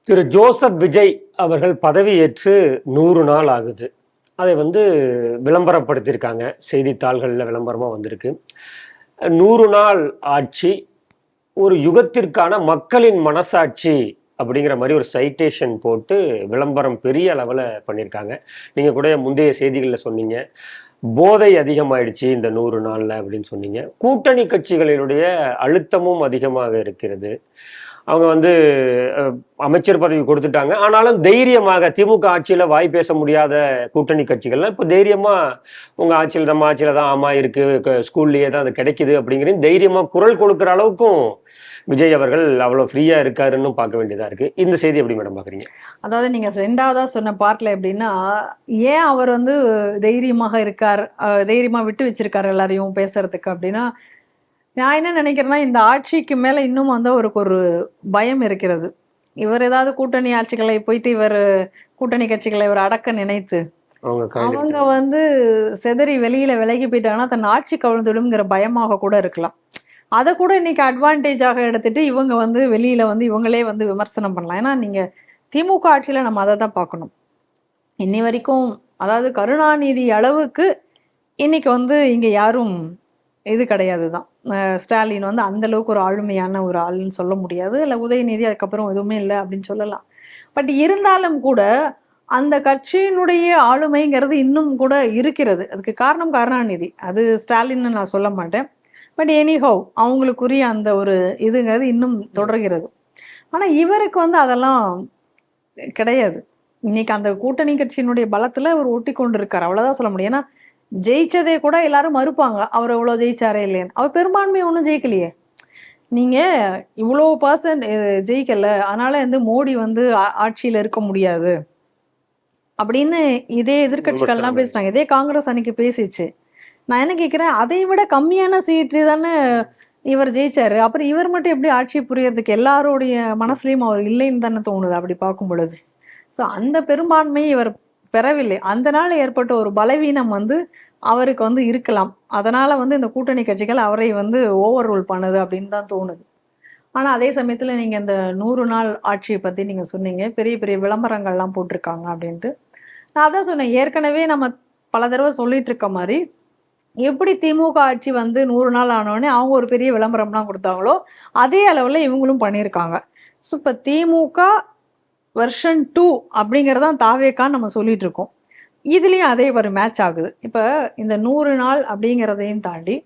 திரு Joseph Vijay அவர்கள் பதவியேற்று 100 நாள் ஆகுது. அதை விளம்பரப்படுத்தியிருக்காங்க. செய்தித்தாள்களில் விளம்பரமாக வந்திருக்கு. 100 நாள் ஆட்சி, ஒரு யுகத்திற்கான மக்களின் மனசாட்சி அப்படிங்கிற மாதிரி ஒரு சைட்டேஷன் போட்டு விளம்பரம் பெரிய அளவில் பண்ணியிருக்காங்க. நீங்கள் கூட முந்தைய செய்திகளில் சொன்னீங்க, போதை அதிகமாயிடுச்சு இந்த 100 நாளில் அப்படின்னு சொன்னீங்க. கூட்டணி கட்சிகளினுடைய அழுத்தமும் அதிகமாக இருக்கிறது. அவங்க அமைச்சர் பதவி கொடுத்துட்டாங்க. ஆனாலும் தைரியமாக திமுக ஆட்சியில வாய் பேச முடியாத கூட்டணி கட்சிகள்லாம் இப்போ தைரியமா உங்க ஆட்சியில் நம்ம ஆட்சியில தான் ஆமா இருக்கு, ஸ்கூல்லயே தான் அது கிடைக்குது அப்படிங்கிறது தைரியமா குரல் கொடுக்குற அளவுக்கும் விஜய் அவர்கள் அவ்வளவு ஃப்ரீயா இருக்காருன்னு பார்க்க வேண்டியதா இருக்கு. இந்த செய்தி எப்படி மேடம் பாக்குறீங்க? அதாவது நீங்க ரெண்டாவதா சொன்ன பார்ட்ல எப்படின்னா, ஏன் அவர் தைரியமாக இருக்கார், தைரியமா விட்டு வச்சிருக்காரு எல்லாரையும் பேசுறதுக்கு அப்படின்னா, நான் என்ன நினைக்கிறேன்னா, இந்த ஆட்சிக்கு மேல இன்னும் அவருக்கு ஒரு பயம் இருக்கிறது. இவர் ஏதாவது கூட்டணி ஆட்சிகளை போயிட்டு இவர் கூட்டணி கட்சிகளை இவர் அடக்க நினைத்து அவங்க செதறி வெளியில விலகி போயிட்டாங்கன்னா தன் ஆட்சி கவிழ்ந்துடுங்கிற பயமாக கூட இருக்கலாம். அதை கூட இன்னைக்கு அட்வான்டேஜாக எடுத்துட்டு இவங்க வெளியில இவங்களே விமர்சனம் பண்ணலாம். ஏன்னா நீங்க திமுக ஆட்சியில நம்ம அதை தான் பார்க்கணும். இன்னி வரைக்கும் அதாவது கருணாநிதி அளவுக்கு இன்னைக்கு இங்க யாரும் இது கிடையாது தான். ஸ்டாலின் அந்த அளவுக்கு ஒரு ஆளுமையான ஒரு ஆளுன்னு சொல்ல முடியாது. இல்லை உதயநிதி அதுக்கப்புறம் எதுவுமே இல்லை அப்படின்னு சொல்லலாம். பட் இருந்தாலும் கூட அந்த கட்சியினுடைய ஆளுமைங்கிறது இன்னும் கூட இருக்கிறது. அதுக்கு காரணம் கருணாநிதி, அது ஸ்டாலின்னு நான் சொல்ல மாட்டேன். பட் எனிஹவ் அவங்களுக்குரிய அந்த ஒரு இதுங்கிறது இன்னும் தொடர்கிறது. ஆனால் இவருக்கு அதெல்லாம் கிடையாது. இன்னைக்கு அந்த கூட்டணி கட்சியினுடைய பலத்துல அவர் ஒட்டி கொண்டு இருக்காரு, அவ்வளவுதான் சொல்ல முடியும். ஏன்னா ஜெயிச்சதே கூட எல்லாரும் மறுப்பாங்க, அவர் எவ்வளவு ஜெயிச்சாரே இல்லைன்னு. அவர் பெரும்பான்மை ஒன்றும் ஜெயிக்கலையே. நீங்க இவ்வளோ பர்சன்ட் ஜெயிக்கல, அதனால மோடி ஆட்சியில இருக்க முடியாது அப்படின்னு இதே எதிர்கட்சிகள்லாம் பேசினாங்க. இதே காங்கிரஸ் அன்னைக்கு பேசிச்சு. நான் என்ன கேட்கிறேன், அதை விட கம்மியான சீட்டு தானே இவர் ஜெயிச்சாரு. அப்புறம் இவர் மட்டும் எப்படி ஆட்சி புரியறதுக்கு எல்லாருடைய மனசுலயும் அவர் இல்லைன்னு தானே தோணுது அப்படி பார்க்கும் பொழுது. ஸோ அந்த பெரும்பான்மையை இவர் பெறவில்லை. அந்த நாள் ஏற்பட்ட ஒரு பலவீனம் அவருக்கு இருக்கலாம். அதனால இந்த கூட்டணி கட்சிகள் அவரை ஓவர் ரூல் பண்ணுது அப்படின்னு தான் தோணுது. ஆனா அதே சமயத்துல நீங்க இந்த 100 நாள் ஆட்சியை பத்தி நீங்க சொன்னீங்க, பெரிய பெரிய விளம்பரங்கள்லாம் போட்டிருக்காங்க அப்படின்ட்டு. நான் அதான் சொன்னேன், ஏற்கனவே நம்ம பல தடவை சொல்லிட்டு இருக்க மாதிரி, எப்படி திமுக ஆட்சி 100 நாள் ஆனோடனே அவங்க ஒரு பெரிய விளம்பரம்லாம் கொடுத்தாங்களோ அதே அளவுல இவங்களும் பண்ணியிருக்காங்க. ஸோ இப்போ திமுக வெர்ஷன் 2 அப்படிங்கிறதான் தாவேக்கான்னு நம்ம சொல்லிட்டு இருக்கோம். இதுலேயும் அதே ஒரு மேட்ச் ஆகுது. இப்போ இந்த 100 நாள் அப்படிங்கிறதையும் தாண்டி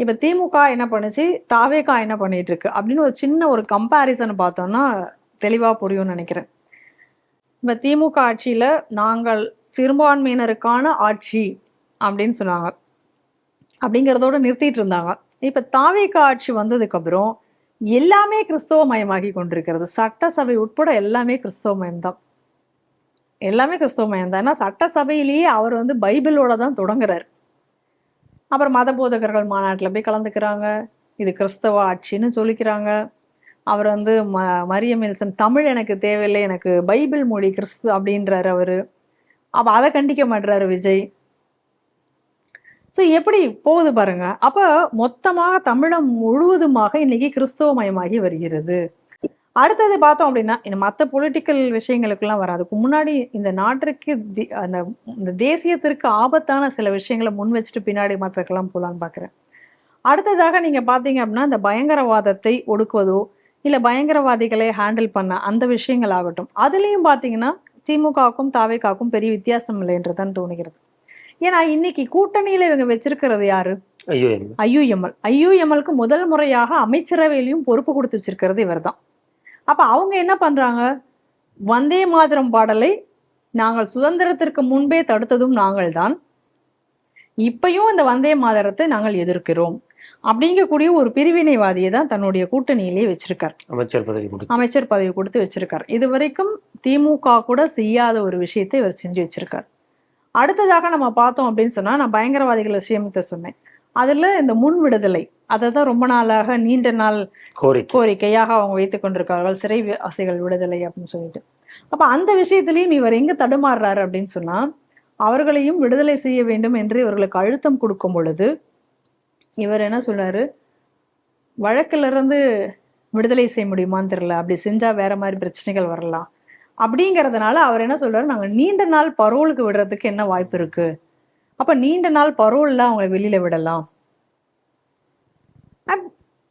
இப்போ திமுக என்ன பண்ணுச்சு, தாவேக்கா என்ன பண்ணிட்டு இருக்கு அப்படின்னு ஒரு சின்ன ஒரு கம்பேரிசன் பார்த்தோம்னா தெளிவாக புரியும்னு நினைக்கிறேன். இப்போ திமுக ஆட்சியில் நாங்கள் சிறுபான்மையினருக்கான ஆட்சி அப்படின்னு சொன்னாங்க, அப்படிங்கிறதோட நிறுத்திட்டு இருந்தாங்க. இப்போ தாவேக்கா ஆட்சி வந்ததுக்கப்புறம் எல்லாமே கிறிஸ்தவ மயமாகி கொண்டிருக்கிறது. சட்டசபை உட்பட எல்லாமே கிறிஸ்தவ மயம்தான். எல்லாமே கிறிஸ்தவ மயம்தான். ஏன்னா சட்டசபையிலேயே அவர் பைபிளோட தான் தொடங்குறாரு. அப்புறம் மத போதகர்கள் மாநாட்டில் போய் கலந்துக்கிறாங்க, இது கிறிஸ்தவ ஆட்சின்னு சொல்லிக்கிறாங்க. அவர் மரியம் வில்சன் தமிழ் எனக்கு தேவையில்லை, எனக்கு பைபிள் மொழி கிறிஸ்து அப்படின்றாரு அவரு. அப்போ அதை கண்டிக்க மாட்டுறாரு விஜய். ஸோ எப்படி போகுது பாருங்க. அப்போ மொத்தமாக தமிழம் முழுவதுமாக இன்னைக்கு கிறிஸ்தவமயமாகி வருகிறது. அடுத்தது பார்த்தோம் அப்படின்னா மற்ற பொலிட்டிக்கல் விஷயங்களுக்கெல்லாம் வராது. அதுக்கு முன்னாடி இந்த நாட்டிற்கு இந்த தேசியத்திற்கு ஆபத்தான சில விஷயங்களை முன் வச்சுட்டு பின்னாடி மற்றக்கெல்லாம் போகலான்னு பார்க்குறேன். அடுத்ததாக நீங்க பார்த்தீங்க அப்படின்னா இந்த பயங்கரவாதத்தை ஒடுக்குவதோ இல்லை பயங்கரவாதிகளை ஹேண்டில் பண்ண அந்த விஷயங்கள் ஆகட்டும், அதுலேயும் பார்த்தீங்கன்னா திமுகவுக்கும் தாவேக்காவுக்கும் பெரிய வித்தியாசம் இல்லைன்றதான் தோணுகிறது. ஏன்னா இன்னைக்கு கூட்டணியில இவங்க வச்சிருக்கிறது யாரு? ஐயுஎம்எல். ஐயுஎம்எல்க்கு முதல் முறையாக அமைச்சரவையிலையும் பொறுப்பு கொடுத்து வச்சிருக்கிறது இவர் தான். அப்ப அவங்க என்ன பண்றாங்க, வந்தே மாதரம் பாடலை நாங்கள் சுதந்திரத்திற்கு முன்பே தடுத்ததும் நாங்கள் தான், இப்பயும் இந்த வந்தே மாதரத்தை நாங்கள் எதிர்க்கிறோம் அப்படிங்கக்கூடிய ஒரு பிரிவினைவாதியை தான் தன்னுடைய கூட்டணியிலே வச்சிருக்கார். அமைச்சர் பதவி கொடுத்து வச்சிருக்கார். இது வரைக்கும் திமுக கூட செய்யாத ஒரு விஷயத்தை இவர் செஞ்சு வச்சிருக்கார். அடுத்ததாக நம்ம பார்த்தோம் அப்படின்னு சொன்னா, நான் பயங்கரவாதிகள் விஷயத்தை சொன்னேன். அதுல இந்த முன் விடுதலை, அதை தான் ரொம்ப நாளாக நீண்ட நாள் கோரிக்கையாக அவங்க வைத்துக் கொண்டிருக்கார்கள், சிறைவாசிகள் விடுதலை அப்படின்னு சொல்லிட்டு. அப்ப அந்த விஷயத்திலையும் இவர் எங்க தடுமாறுறாரு அப்படின்னு சொன்னா, அவர்களையும் விடுதலை செய்ய வேண்டும் என்று இவர்களுக்கு அழுத்தம் கொடுக்கும் பொழுது இவர் என்ன சொல்றாரு, வழக்கிலிருந்து விடுதலை செய்ய முடியுமான்னு தெரியல, அப்படி செஞ்சா வேற மாதிரி பிரச்சனைகள் வரலாம், அப்படிங்கிறதுனால அவர் என்ன சொல்றாரு, நாங்க நீண்ட நாள் பரோலுக்கு விடுறதுக்கு என்ன வாய்ப்பு இருக்கு, அப்ப நீண்ட நாள் பரோல்ல அவங்களை வெளியில விடலாம்.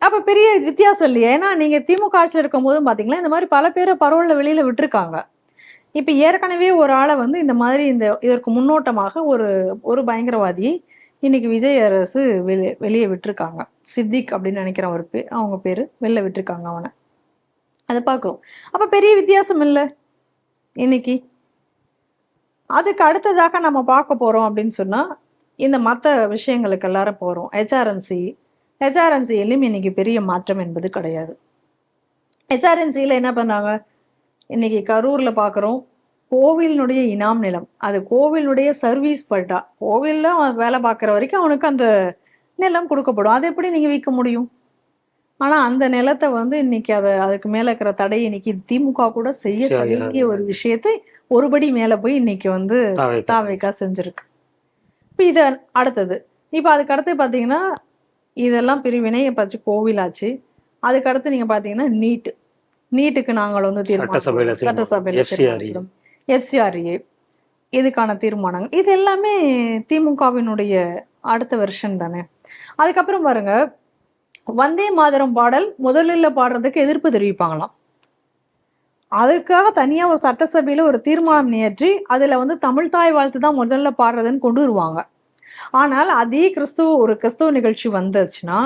அப்ப பெரிய வித்தியாசம் இல்லையா? ஏன்னா நீங்க திமுக ஆட்சியில் இருக்கும் போதும் பாத்தீங்களா இந்த மாதிரி பல பேரை பரோல்ல வெளியில விட்டுருக்காங்க. இப்ப ஏற்கனவே ஒரு ஆளை வந்து இந்த மாதிரி இதற்கு முன்னோட்டமாக ஒரு பயங்கரவாதி இன்னைக்கு விஜய் அரசு வெளியே விட்டுருக்காங்க. சித்திக் அப்படின்னு நினைக்கிறேன் ஒரு அவங்க பேரு, வெளில விட்டுருக்காங்க அவனை. அதை பார்க்கிறோம். அப்ப பெரிய வித்தியாசம் இல்லை இன்னைக்கு. அதுக்கு அடுத்ததாக நம்ம பார்க்க போறோம் அப்படின்னு சொன்னா இந்த மற்ற விஷயங்களுக்கு எல்லாரும் போறோம். ஹெச்ஆர்என்சியிலும் இன்னைக்கு பெரிய மாற்றம் என்பது கிடையாது. ஹெச்ஆர்என்சியில் என்ன பண்ணாங்க, இன்னைக்கு கரூர்ல பார்க்குறோம், கோவிலினுடைய இனாம் நிலம், அது கோவிலுடைய சர்வீஸ் பட்டா, கோவிலில் அவன் வேலை பார்க்குற வரைக்கும் அவனுக்கு அந்த நிலம் கொடுக்கப்படும். அதை எப்படி நீங்கள் விற்க முடியும்? ஆனால் அந்த நிலத்தை வந்து இன்னைக்கு அதுக்கு மேலே இருக்கிற தடையை இன்னைக்கு திமுக கூட செய்ய தயங்கிய ஒரு விஷயத்தை ஒருபடி மேலே போய் இன்னைக்கு வந்து தாவேக்கா செஞ்சிருக்கு. இப்போ இது அடுத்தது. இப்போ அதுக்கு அடுத்து பார்த்தீங்கன்னா இதெல்லாம் பிரிவினை பற்றி கோவிலாச்சு. அதுக்கு அடுத்து நீங்கள் பார்த்தீங்கன்னா நீட்டுக்கு நாங்கள் வந்து தீர்மானம் சட்டசபையில் எஃப்சிஆர்ஏ இதுக்கான தீர்மானங்கள், இது எல்லாமே திமுகவினுடைய அடுத்த வெர்ஷன் தானே. அதுக்கப்புறம் பாருங்க, வந்தே மாதரம் பாடல் முதலில் பாடுறதுக்கு எதிர்ப்பு தெரிவிப்பாங்களாம். அதற்காக தனியாக ஒரு சட்டசபையில் ஒரு தீர்மானம் இயற்றி அதில் வந்து தமிழ் தாய் வாழ்த்து தான் முதல்ல பாடுறதுன்னு கொண்டு வருவாங்க. ஆனால் அதே கிறிஸ்துவ நிகழ்ச்சி வந்துச்சுன்னா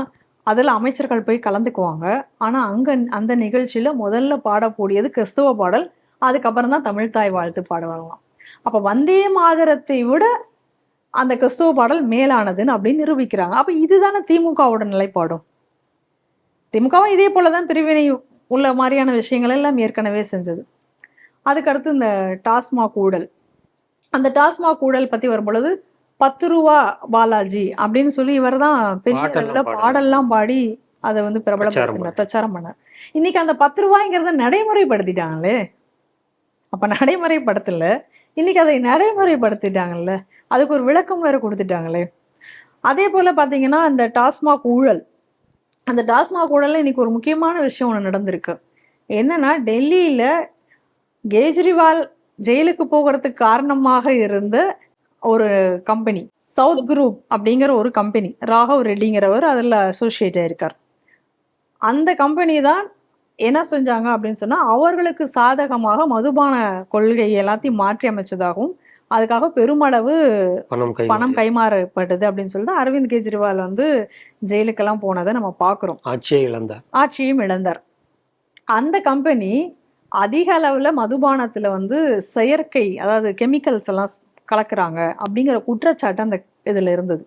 அதில் அமைச்சர்கள் போய் கலந்துக்குவாங்க. ஆனால் அந்த நிகழ்ச்சியில் முதல்ல பாடக்கூடியது கிறிஸ்துவ பாடல், அதுக்கப்புறம் தான் தமிழ் தாய் வாழ்த்து பாடுவாங்களாம். அப்போ வந்தே மாதரத்தை விட அந்த கிறிஸ்துவ பாடல் மேலானதுன்னு அப்படின்னு நிரூபிக்கிறாங்க. அப்போ இதுதானே திமுகவோட நிலைப்பாடும். திமுகவும் இதே போலதான் பிரிவினை உள்ள மாதிரியான விஷயங்கள் எல்லாம் ஏற்கனவே செஞ்சது. அதுக்கடுத்து இந்த டாஸ்மாக் ஊழல், அந்த டாஸ்மாக் ஊழல் பத்தி வரும்பொழுது 10 ரூபா பாலாஜி அப்படின்னு சொல்லி இவர் தான் பெரிய அளவில் பாடல்லாம் பாடி அதை வந்து பிரச்சாரம் பண்ணார். இன்னைக்கு அந்த 10 ரூபாய்ங்கிறத நடைமுறைப்படுத்திட்டாங்களே. அப்ப நடைமுறைப்படுத்தல, இன்னைக்கு அதை நடைமுறைப்படுத்திட்டாங்கல்ல, அதுக்கு ஒரு விளக்கம் வேற கொடுத்துட்டாங்களே. அதே போல பாத்தீங்கன்னா இந்த டாஸ்மாக் ஊழல், அந்த டாஸ்மாக் ஊழல்ல இன்னைக்கு ஒரு முக்கியமான விஷயம் ஒன்று நடந்திருக்கு. என்னன்னா, டெல்லியில கெஜ்ரிவால் ஜெயிலுக்கு போகிறதுக்கு காரணமாக இருந்த ஒரு கம்பெனி, சவுத் குரூப் அப்படிங்கிற ஒரு கம்பெனி, ராகவ் ரெட்டிங்கிறவர் அதில் அசோசியேட் ஆயிருக்கார். அந்த கம்பெனி தான் என்ன செஞ்சாங்க அப்படின்னு சொன்னா, அவர்களுக்கு சாதகமாக மதுபான கொள்கை எல்லாத்தையும் மாற்றி அமைச்சதாகவும் அதுக்காக பெருமளவு பணம் கைமாறப்பட்டது அப்படின்னு சொல்லிட்டு அரவிந்த் கெஜ்ரிவால் வந்து ஜெயிலுக்கெல்லாம் போனதை நம்ம பார்க்குறோம். ஆட்சியும் இழந்தார். அந்த கம்பெனி அதிக அளவுல மதுபானத்துல வந்து செயற்கை, அதாவது கெமிக்கல்ஸ் எல்லாம் கலக்குறாங்க அப்படிங்கிற குற்றச்சாட்டு அந்த இதுல இருந்தது.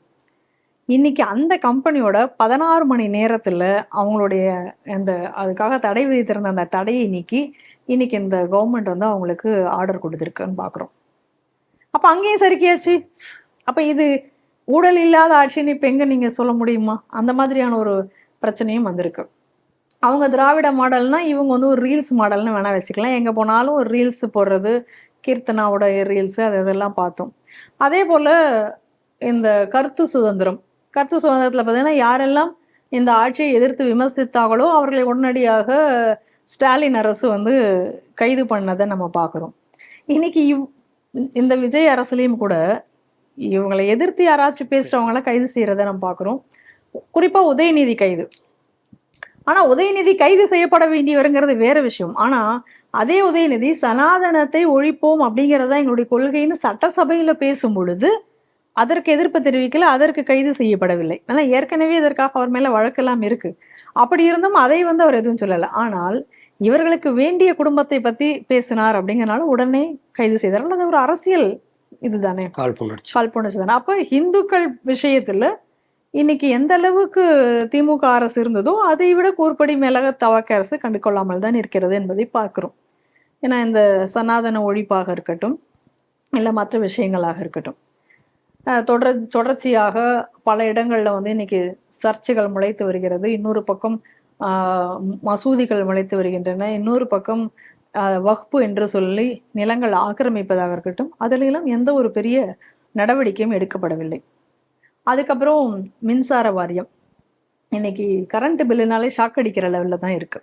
இன்னைக்கு அந்த கம்பெனியோட 16 மணி நேரத்துல அவங்களுடைய அதுக்காக தடை விதித்திருந்த அந்த தடையை நீக்கி இன்னைக்கு இந்த கவர்மெண்ட் வந்து அவங்களுக்கு ஆர்டர் கொடுத்துருக்குன்னு பாக்குறோம். அப்ப அங்கேயும் சரிக்கியாச்சு. அப்ப இது ஊழல் இல்லாத ஆட்சின்னு இப்ப எங்க நீங்க சொல்ல முடியுமா? அந்த மாதிரியான ஒரு பிரச்சனையும் வந்திருக்கு. அவங்க திராவிட மாடல்னா இவங்க வந்து ஒரு ரீல்ஸ் மாடல்னு வேணா வச்சுக்கலாம். எங்க போனாலும் ஒரு ரீல்ஸ் போடுறது, கீர்த்தனாவோட ரீல்ஸ் அதெல்லாம் பார்த்தோம். அதே போல இந்த கருத்து சுதந்திரத்துல பார்த்தீங்கன்னா யாரெல்லாம் இந்த ஆட்சியை எதிர்த்து விமர்சித்தாங்களோ அவர்களை உடனடியாக ஸ்டாலின் அரசு வந்து கைது பண்ணதை நம்ம பார்க்குறோம். இன்னைக்கு இந்த விஜய் அரசுலையும் கூட இவங்களை எதிர்த்து யாராச்சும் பேசுறவங்கள கைது செய்யறதை நம்ம பார்க்குறோம். குறிப்பா உதயநிதி கைது. ஆனா உதயநிதி கைது செய்யப்பட வேண்டியவருங்கிறது வேற விஷயம். ஆனா அதே உதயநிதி சனாதனத்தை ஒழிப்போம் அப்படிங்கிறதா எங்களுடைய கொள்கைன்னு சட்டசபையில பேசும் பொழுது அதற்கு எதிர்ப்பு தெரிவிக்கல, அதற்கு கைது செய்யப்படவில்லை. ஆனால் ஏற்கனவே இதற்காக அவர் மேல வழக்கெல்லாம் இருக்கு. அப்படி இருந்தும் அதை வந்து அவர் எதுவும் சொல்லலை. ஆனால் இவர்களுக்கு வேண்டிய குடும்பத்தை பத்தி பேசினார் அப்படிங்கிறனால உடனே கைது செய்தார். அது ஒரு அரசியல் இதுதானே, காழ்ப்புணர்ச்சி தானே. அப்ப இந்துக்கள் விஷயத்துல இன்னைக்கு எந்த அளவுக்கு திமுக அரசு இருந்ததோ அதை விட கூர்ப்படி மேலாக தவக்க அரசு கண்டுகொள்ளாமல் தான் இருக்கிறது என்பதை பார்க்கிறோம். ஏன்னா இந்த சனாதன ஒழிப்பாக இருக்கட்டும், இல்லை மற்ற விஷயங்களாக இருக்கட்டும், தொடர்ச்சியாக பல இடங்கள்ல வந்து இன்னைக்கு சர்ச்சைகள் முளைத்து வருகிறது. இன்னொரு பக்கம் மசூதிகள் முளைத்து வருகின்றன. இன்னொரு பக்கம் வக்பு என்று சொல்லி நிலங்கள் ஆக்கிரமிப்பதாக இருக்கட்டும், அதிலெல்லாம் எந்த ஒரு பெரிய நடவடிக்கையும் எடுக்கப்படவில்லை. அதுக்கப்புறம் மின்சார வாரியம் இன்னைக்கு கரண்ட் பில்லுனாலே ஷாக் அடிக்கிற லெவலில் தான் இருக்கு.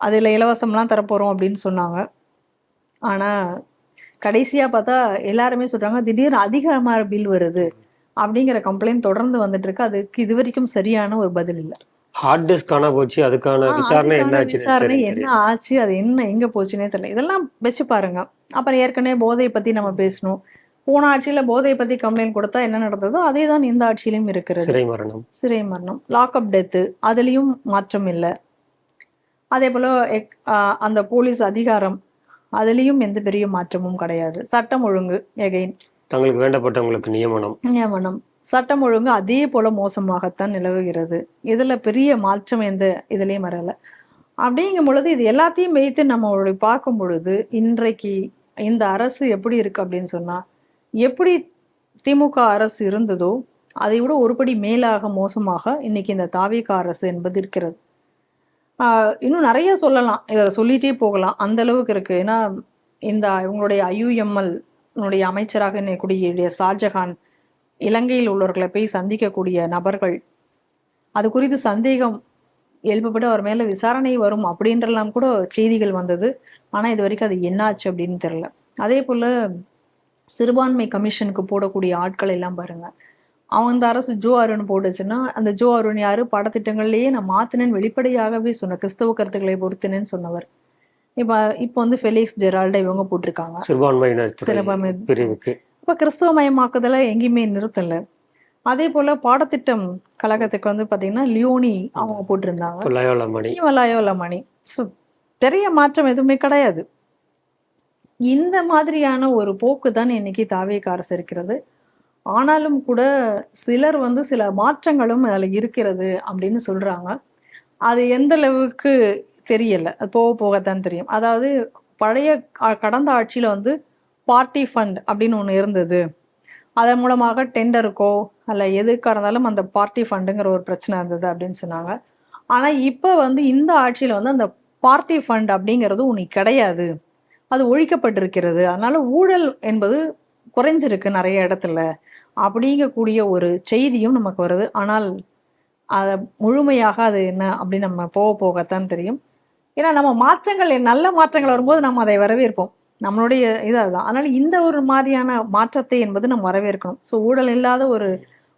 அதில் இலவசம்லாம் தரப்போகிறோம் அப்படின்னு சொன்னாங்க. ஆனா கடைசியா பார்த்தா எல்லாருமே சொல்றாங்க திடீர்னு அதிகமான பில் வருது அப்படிங்கிற கம்ப்ளைண்ட் தொடர்ந்து வந்துட்டு இருக்கு. அதுக்கு இது வரைக்கும் சரியான ஒரு பதில் இல்லை. ஹார்ட் டிஸ்க் காணா போச்சு, அதுக்கான விசாரணை என்ன அதுக்கான ஆச்சுன்னு விசாரணை என்ன தெரியல. ஆச்சு, அது என்ன எங்க போச்சுன்னே தெரியல. இதெல்லாம் வச்சு பாருங்க. அப்புறம் ஏற்கனவே போதை பத்தி நம்ம பேசணும். போன ஆட்சியில போதை பத்தி கம்ப்ளைண்ட் கொடுத்தா என்ன நடந்ததோ அதே தான் இந்த ஆட்சியிலும் இருக்கிறது. சிறை மரணம். சிறை மரணம், லாக்அப் டெத்து, அதுலயும் மாற்றம் இல்லை. அதே போல அந்த போலீஸ் அதிகாரம், அதுலயும் எந்த பெரிய மாற்றமும் கிடையாது. சட்டம் ஒழுங்கு எகைன் தங்களுக்கு வேண்டப்பட்டவங்களுக்கு நியமனம், சட்டம் ஒழுங்கு அதே போல மோசமாகத்தான் நிலவுகிறது. இதுல பெரிய மாற்றம் எந்த இதுலயும் வரல. அப்படிங்கும் பொழுது இது எல்லாத்தையும் வைத்து நம்ம பார்க்கும் பொழுது இன்றைக்கு இந்த அரசு எப்படி இருக்கு அப்படின்னு சொன்னா, எப்படி திமுக அரசு இருந்ததோ அதை விட ஒருபடி மேலாக மோசமாக இன்னைக்கு இந்த தாவேகா அரசு என்பது இருக்கிறது. இன்னும் நிறைய சொல்லலாம், இதை சொல்லிட்டே போகலாம், அந்த அளவுக்கு இருக்கு. ஏன்னா இந்த இவங்களுடைய IUML அமைச்சராக கூடிய ஷாஜகான் இலங்கையில் உள்ளவர்களை போய் சந்திக்கக்கூடிய நபர்கள், அது குறித்து சந்தேகம் எழுப்பப்பட்டு அவர் மேல விசாரணை வரும் அப்படின்றலாம் கூட செய்திகள் வந்தது. ஆனா இது வரைக்கும் அது என்னாச்சு அப்படின்னு தெரியல. அதே போல சிறுபான்மை கமிஷனுக்கு போடக்கூடிய ஆட்கள் எல்லாம் பாருங்க, அவங்க இந்த அரசு ஜோ அருண் போட்டுச்சுன்னா, அந்த ஜோ அருண் யாரு, பாடத்திட்டங்கள்லயே நான் மாத்தினேன்னு வெளிப்படையாகவே சொன்ன, கிறிஸ்தவ கருத்துக்களை பொறுத்தினேன்னு சொன்னவர். இப்போ வந்து ஃபெலிக்ஸ் ஜெரால்டை இவங்க போட்டிருக்காங்க சிறுபான்மை பிரிவுக்கு. இப்ப கிறிஸ்தவ மயமாக்குதலை எங்கேயுமே நிறுத்தல. அதே போல பாடத்திட்டம் கழகத்துக்கு வந்து பாத்தீங்கன்னா லியோனி அவங்க போட்டிருந்தாங்க, லயோலமணி. பெரிய மாற்றம் எதுவுமே கிடையாது. இந்த மாதிரியான ஒரு போக்கு தான் இன்னைக்கு தாவேகா அரசு இருக்கிறது. ஆனாலும் கூட சிலர் வந்து சில மாற்றங்களும் அதுல இருக்கிறது அப்படின்னு சொல்றாங்க. அது எந்த அளவுக்கு தெரியல, அது போக போகத்தான் தெரியும். அதாவது பழைய கடந்த ஆட்சியில வந்து பார்ட்டி ஃபண்ட் அப்படின்னு ஒன்று இருந்தது, அதன் மூலமாக டெண்டருக்கோ அல்ல எதுக்காக இருந்தாலும் அந்த பார்ட்டி ஃபண்டுங்கிற ஒரு பிரச்சனை இருந்தது அப்படின்னு சொன்னாங்க. ஆனா இப்போ வந்து இந்த ஆட்சியில வந்து அந்த பார்ட்டி ஃபண்ட் அப்படிங்கிறது ஒன்று கிடையாது, அது ஒழிக்கப்பட்டிருக்கிறது. அதனால ஊழல் என்பது குறைஞ்சிருக்கு நிறைய இடத்துல அப்படிங்கக்கூடிய ஒரு செய்தியும் நமக்கு வருது. ஆனால் அதை முழுமையாக அது என்ன அப்படின்னு நம்ம போக போகத்தான் தெரியும். ஏன்னா நம்ம மாற்றங்கள், நல்ல மாற்றங்கள் வரும்போது நம்ம அதை வரவேற்போம், நம்மளுடைய இது அதுதான். அதனால இந்த ஒரு மாதிரியான மாற்றத்தை என்பது நம்ம வரவேற்கணும். ஸோ ஊழல் இல்லாத ஒரு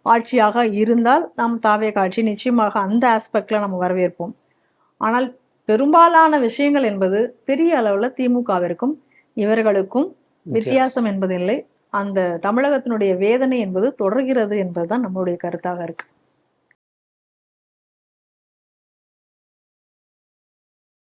ஆட்சியாக இருந்தால் நம் தாவேகா ஆட்சி நிச்சயமாக அந்த ஆஸ்பெக்ட்ல நம்ம வரவேற்போம். ஆனால் பெரும்பாலான விஷயங்கள் என்பது பெரிய அளவுல திமுகவிற்கும் இவர்களுக்கும் வித்தியாசம் என்பதில்லை. அந்த தமிழகத்தினுடைய வேதனை என்பது தொடர்கிறது என்பதுதான் நம்மளுடைய கருத்தாக இருக்கு.